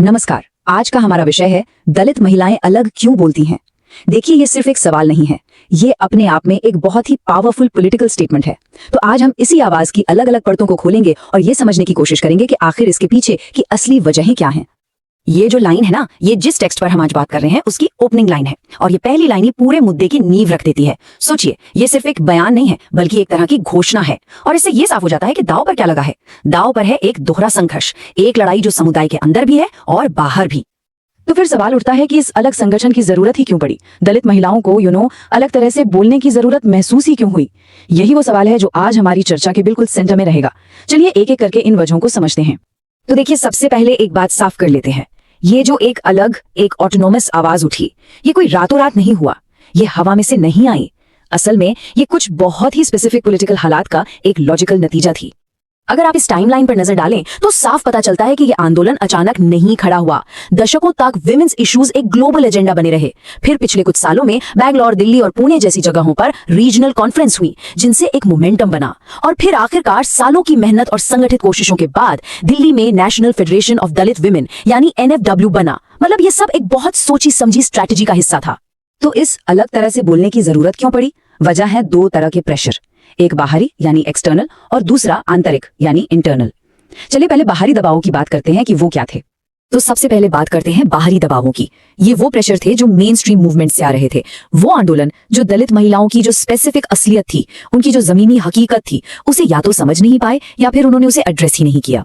नमस्कार। आज का हमारा विषय है दलित महिलाएं अलग क्यों बोलती हैं। देखिए, ये सिर्फ एक सवाल नहीं है, ये अपने आप में एक बहुत ही पावरफुल पॉलिटिकल स्टेटमेंट है। तो आज हम इसी आवाज की अलग अलग परतों को खोलेंगे और ये समझने की कोशिश करेंगे कि आखिर इसके पीछे की असली वजहें क्या हैं। ये जो लाइन है ना, ये जिस टेक्स्ट पर हम आज बात कर रहे हैं उसकी ओपनिंग लाइन है और ये पहली लाइन ही पूरे मुद्दे की नींव रख देती है। सोचिए, ये सिर्फ एक बयान नहीं है बल्कि एक तरह की घोषणा है और इससे ये साफ हो जाता है कि दांव पर क्या लगा है। दांव पर है एक दोहरा संघर्ष, एक लड़ाई जो समुदाय के अंदर भी है और बाहर भी। तो फिर सवाल उठता है कि इस अलग संगठन की जरूरत ही क्यों पड़ी। दलित महिलाओं को अलग तरह से बोलने की जरूरत महसूस ही क्यों हुई। यही वो सवाल है जो आज हमारी चर्चा के बिल्कुल सेंटर में रहेगा। चलिए एक एक करके इन वजहों को समझते हैं। तो देखिए, सबसे पहले एक बात साफ कर लेते हैं। ये जो एक अलग, एक ऑटोनोमस आवाज उठी, ये कोई रातों रात नहीं हुआ, ये हवा में से नहीं आई। असल में ये कुछ बहुत ही स्पेसिफिक पॉलिटिकल हालात का एक लॉजिकल नतीजा थी। अगर आप इस टाइमलाइन पर नजर डालें तो साफ पता चलता है कि ये आंदोलन अचानक नहीं खड़ा हुआ। दशकों तक विमेंस इश्यूज एक ग्लोबल एजेंडा बने रहे। फिर पिछले कुछ सालों में बैंगलोर, दिल्ली और पुणे जैसी जगहों पर रीजनल कॉन्फ्रेंस हुई, जिनसे एक मोमेंटम बना। और फिर आखिरकार सालों की मेहनत और संगठित कोशिशों के बाद दिल्ली में national federation of Dalit women यानी NFW बना। मतलब ये सब एक बहुत सोची समझी स्ट्रैटेजी का हिस्सा था। तो इस अलग तरह से बोलने की जरूरत क्यों पड़ी? वजह है दो तरह के प्रेशर, एक बाहरी यानी एक्सटर्नल और दूसरा आंतरिक यानी इंटरनल। चलिए पहले बाहरी दबावों की बात करते हैं कि वो क्या थे। तो सबसे पहले बात करते हैं बाहरी दबावों की। ये वो प्रेशर थे जो मेन स्ट्रीम मूवमेंट से आ रहे थे। वो आंदोलन जो दलित महिलाओं की जो स्पेसिफिक असलियत थी, उनकी जो जमीनी हकीकत थी, उसे या तो समझ नहीं पाए या फिर उन्होंने उसे एड्रेस ही नहीं किया।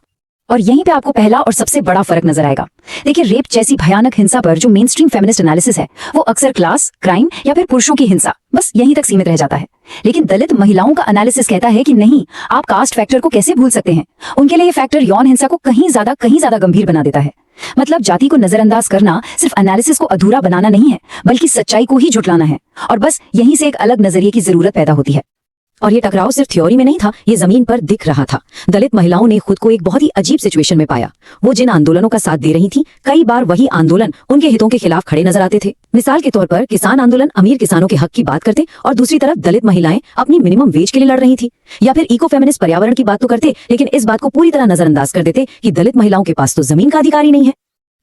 और यहीं पे आपको पहला और सबसे बड़ा फर्क नजर आएगा। देखिए, रेप जैसी भयानक हिंसा पर जो मेन स्ट्रीम फेमिनिस्ट एनालिसिस है, वो अक्सर क्लास, क्राइम या फिर पुरुषों की हिंसा, बस यहीं तक सीमित रह जाता है। लेकिन दलित महिलाओं का एनालिसिस कहता है कि नहीं, आप कास्ट फैक्टर को कैसे भूल सकते हैं। उनके लिए ये फैक्टर यौन हिंसा को कहीं ज्यादा गंभीर बना देता है। मतलब जाति को नजरअंदाज करना सिर्फ एनालिसिस को अधूरा बनाना नहीं है, बल्कि सच्चाई को ही झुठलाना है। और बस यहीं से एक अलग नजरिए की जरूरत पैदा होती है। और ये टकराव सिर्फ थ्योरी में नहीं था, ये जमीन पर दिख रहा था। दलित महिलाओं ने खुद को एक बहुत ही अजीब सिचुएशन में पाया। वो जिन आंदोलनों का साथ दे रही थी, कई बार वही आंदोलन उनके हितों के खिलाफ खड़े नजर आते थे। मिसाल के तौर पर किसान आंदोलन अमीर किसानों के हक की बात करते और दूसरी तरफ दलित महिलाएं अपनी मिनिमम वेज के लिए लड़ रही थी। या फिर इको फेमिनिस्ट पर्यावरण की बात तो करते, लेकिन इस बात को पूरी तरह नजरअंदाज कर देते कि दलित महिलाओं के पास तो जमीन का अधिकार ही नहीं है।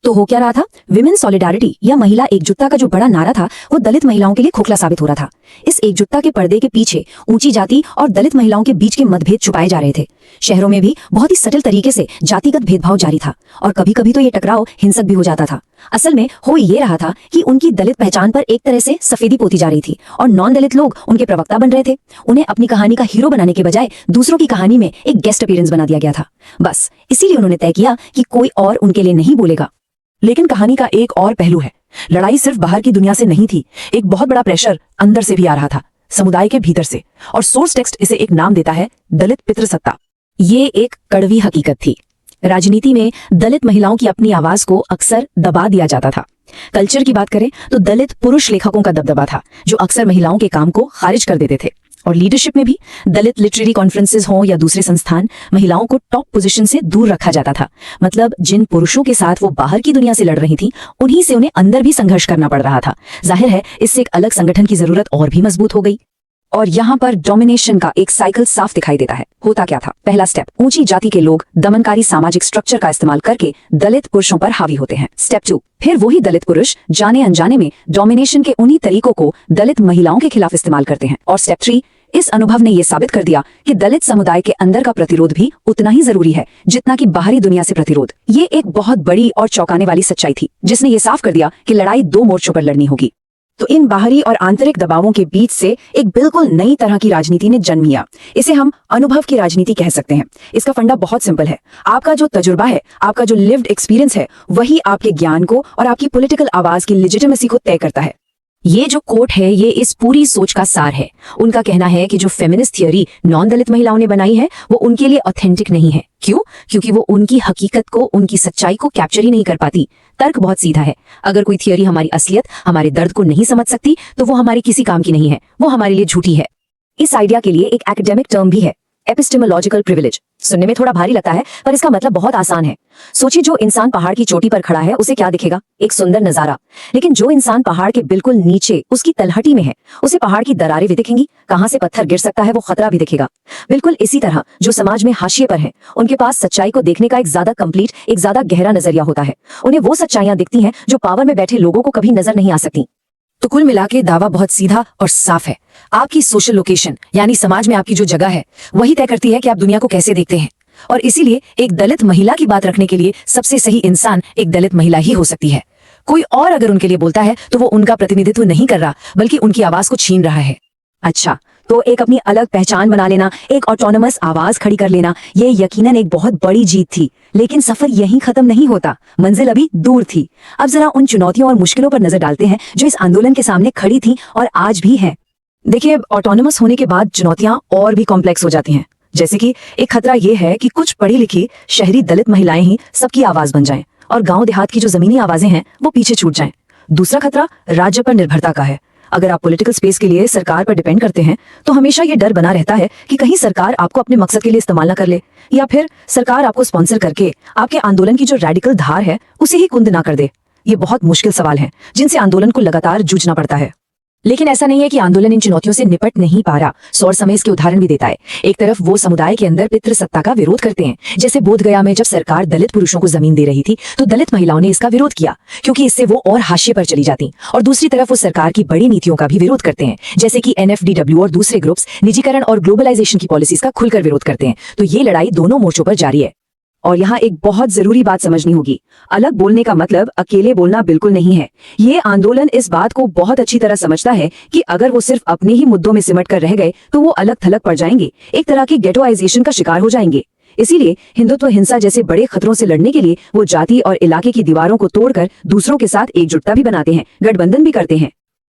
तो हो क्या रहा था? विमेन सॉलिडारिटी या महिला एकजुटता का जो बड़ा नारा था, वो दलित महिलाओं के लिए खोखला साबित हो रहा था। इस एकजुटता के पर्दे के पीछे ऊंची जाति और दलित महिलाओं के बीच के मतभेद छुपाए जा रहे थे। शहरों में भी बहुत ही सटल तरीके से जातिगत भेदभाव जारी था और कभी कभी तो ये टकराव हिंसक भी हो जाता था। असल में हो ये रहा था कि उनकी दलित पहचान पर एक तरह से सफेदी पोती जा रही थी और नॉन दलित लोग उनके प्रवक्ता बन रहे थे। उन्हें अपनी कहानी का हीरो बनाने के बजाय दूसरों की कहानी में एक गेस्ट अपीयरेंस बना दिया गया था। बस इसीलिए उन्होंने तय किया कि कोई और उनके लिए नहीं बोलेगा। लेकिन कहानी का एक और पहलू है। लड़ाई सिर्फ बाहर की दुनिया से नहीं थी, एक बहुत बड़ा प्रेशर अंदर से भी आ रहा था, समुदाय के भीतर से। और सोर्स टेक्स्ट इसे एक नाम देता है, दलित पितृसत्ता। ये एक कड़वी हकीकत थी। राजनीति में दलित महिलाओं की अपनी आवाज को अक्सर दबा दिया जाता था। कल्चर की बात करें तो दलित पुरुष लेखकों का दबदबा था, जो अक्सर महिलाओं के काम को खारिज कर देते थे। और लीडरशिप में भी दलित लिटरेरी कॉन्फ्रेंसेस हों या दूसरे संस्थान, महिलाओं को टॉप पोजीशन से दूर रखा जाता था। मतलब जिन पुरुषों के साथ वो बाहर की दुनिया से लड़ रही थी, उन्हीं से उन्हें अंदर भी संघर्ष करना पड़ रहा था। जाहिर है, इससे एक अलग संगठन की जरूरत और भी मजबूत हो गई। और यहाँ पर डोमिनेशन का एक साइकिल साफ दिखाई देता है। होता क्या था? पहला स्टेप, ऊंची जाति के लोग दमनकारी सामाजिक स्ट्रक्चर का इस्तेमाल करके दलित पुरुषों पर हावी होते हैं। स्टेप 2, फिर वही दलित पुरुष जाने अनजाने में डोमिनेशन के उन्हीं तरीकों को दलित महिलाओं के खिलाफ इस्तेमाल करते हैं। और स्टेप 3, इस अनुभव ने यह साबित कर दिया कि दलित समुदाय के अंदर का प्रतिरोध भी उतना ही जरूरी है जितना कि बाहरी दुनिया से प्रतिरोध। ये एक बहुत बड़ी और चौंकाने वाली सच्चाई थी, जिसने ये साफ कर दिया कि लड़ाई दो मोर्चों पर लड़नी होगी। तो इन बाहरी और आंतरिक दबावों के बीच से एक बिल्कुल नई तरह की राजनीति ने जन्म लिया। इसे हम अनुभव की राजनीति कह सकते हैं। इसका फंडा बहुत सिंपल है। आपका जो तजुर्बा है, आपका जो लिव्ड एक्सपीरियंस है, वही आपके ज्ञान को और आपकी पॉलिटिकल आवाज की लेजिटिमेसी को तय करता है। ये जो कोट है, ये इस पूरी सोच का सार है। उनका कहना है कि जो फेमिनिस्ट थियरी नॉन दलित महिलाओं ने बनाई है, वो उनके लिए ऑथेंटिक नहीं है। क्यों? क्योंकि वो उनकी हकीकत को, उनकी सच्चाई को कैप्चर ही नहीं कर पाती। तर्क बहुत सीधा है। अगर कोई थियरी हमारी असलियत, हमारे दर्द को नहीं समझ सकती, तो वो हमारी किसी काम की नहीं है, वो हमारे लिए झूठी है। इस आइडिया के लिए एक एकेडमिक टर्म भी है, एपिस्टेमोलॉजिकल प्रिविलेज। सुनने में थोड़ा भारी लगता है पर इसका मतलब बहुत आसान है। सोचिए, जो इंसान पहाड़ की चोटी पर खड़ा है उसे क्या दिखेगा? एक सुंदर नजारा। लेकिन जो इंसान पहाड़ के बिल्कुल नीचे उसकी तलहटी में है उसे पहाड़ की दरारें भी दिखेंगी, कहां से पत्थर गिर सकता है वो खतरा भी दिखेगा। बिल्कुल इसी तरह जो समाज में हाशिए पर है उनके पास सच्चाई को देखने का एक ज्यादा कंप्लीट, एक ज्यादा गहरा नजरिया होता है। उन्हें वो सच्चाइयां दिखती हैं जो पावर में बैठे लोगों को कभी नजर नहीं आ सकती। तो कुल मिला के दावा बहुत सीधा और साफ है। आपकी सोशल लोकेशन यानी समाज में आपकी जो जगह है वही तय करती है कि आप दुनिया को कैसे देखते हैं। और इसीलिए एक दलित महिला की बात रखने के लिए सबसे सही इंसान एक दलित महिला ही हो सकती है। कोई और अगर उनके लिए बोलता है तो वो उनका प्रतिनिधित्व नहीं कर रहा बल्कि उनकी आवाज को छीन रहा है। अच्छा, तो एक अपनी अलग पहचान बना लेना, एक ऑटोनोमस आवाज खड़ी कर लेना, ये यकीनन एक बहुत बड़ी जीत थी। लेकिन सफर यहीं खत्म नहीं होता, मंजिल अभी दूर थी। अब जरा उन चुनौतियों और मुश्किलों पर नजर डालते हैं जो इस आंदोलन के सामने खड़ी थी और आज भी हैं। देखिए, ऑटोनोमस होने के बाद चुनौतियां और भी कॉम्प्लेक्स हो जाती हैं। जैसे कि एक खतरा ये है कि कुछ पढ़ी लिखी शहरी दलित महिलाएं ही सबकी आवाज बन जाएं और गांव देहात की जो जमीनी आवाजें हैं वो पीछे छूट जाएं। दूसरा खतरा राज्य पर निर्भरता का है। अगर आप पॉलिटिकल स्पेस के लिए सरकार पर डिपेंड करते हैं तो हमेशा ये डर बना रहता है कि कहीं सरकार आपको अपने मकसद के लिए इस्तेमाल ना कर ले, या फिर सरकार आपको स्पॉन्सर करके आपके आंदोलन की जो रेडिकल धार है उसे ही कुंद ना कर दे। ये बहुत मुश्किल सवाल है जिनसे आंदोलन को लगातार जूझना पड़ता है। लेकिन ऐसा नहीं है कि आंदोलन इन चुनौतियों से निपट नहीं पा रहा। सौर समय इसके उदाहरण भी देता है। एक तरफ वो समुदाय के अंदर पितृसत्ता का विरोध करते हैं, जैसे बोधगया में जब सरकार दलित पुरुषों को जमीन दे रही थी तो दलित महिलाओं ने इसका विरोध किया क्योंकि इससे वो और हाशिए पर चली जाती। और दूसरी तरफ वो सरकार की बड़ी नीतियों का भी विरोध करते हैं, जैसे कि NFDW और दूसरे ग्रुप्स निजीकरण और ग्लोबलाइजेशन की पॉलिसीज का खुलकर विरोध करते हैं। तो ये लड़ाई दोनों मोर्चों पर जारी है। और यहाँ एक बहुत जरूरी बात समझनी होगी, अलग बोलने का मतलब अकेले बोलना बिल्कुल नहीं है। ये आंदोलन इस बात को बहुत अच्छी तरह समझता है कि अगर वो सिर्फ अपने ही मुद्दों में सिमट कर रह गए तो वो अलग थलग पड़ जाएंगे, एक तरह की गेटोआइजेशन का शिकार हो जाएंगे। इसीलिए हिंदुत्व हिंसा जैसे बड़े खतरों से लड़ने के लिए वो जाति और इलाके की दीवारों को तोड़कर दूसरों के साथ एकजुटता भी बनाते हैं, गठबंधन भी करते हैं।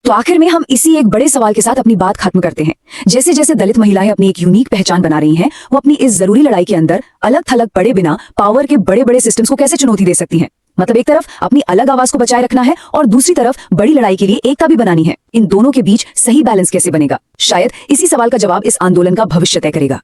तो आखिर में हम इसी एक बड़े सवाल के साथ अपनी बात खत्म करते हैं। जैसे जैसे दलित महिलाएं अपनी एक यूनिक पहचान बना रही हैं, वो अपनी इस जरूरी लड़ाई के अंदर अलग थलग पड़े बिना पावर के बड़े बड़े सिस्टम्स को कैसे चुनौती दे सकती हैं। मतलब एक तरफ अपनी अलग आवाज को बचाए रखना है और दूसरी तरफ बड़ी लड़ाई के लिए एकता भी बनानी है। इन दोनों के बीच सही बैलेंस कैसे बनेगा? शायद इसी सवाल का जवाब इस आंदोलन का भविष्य तय करेगा।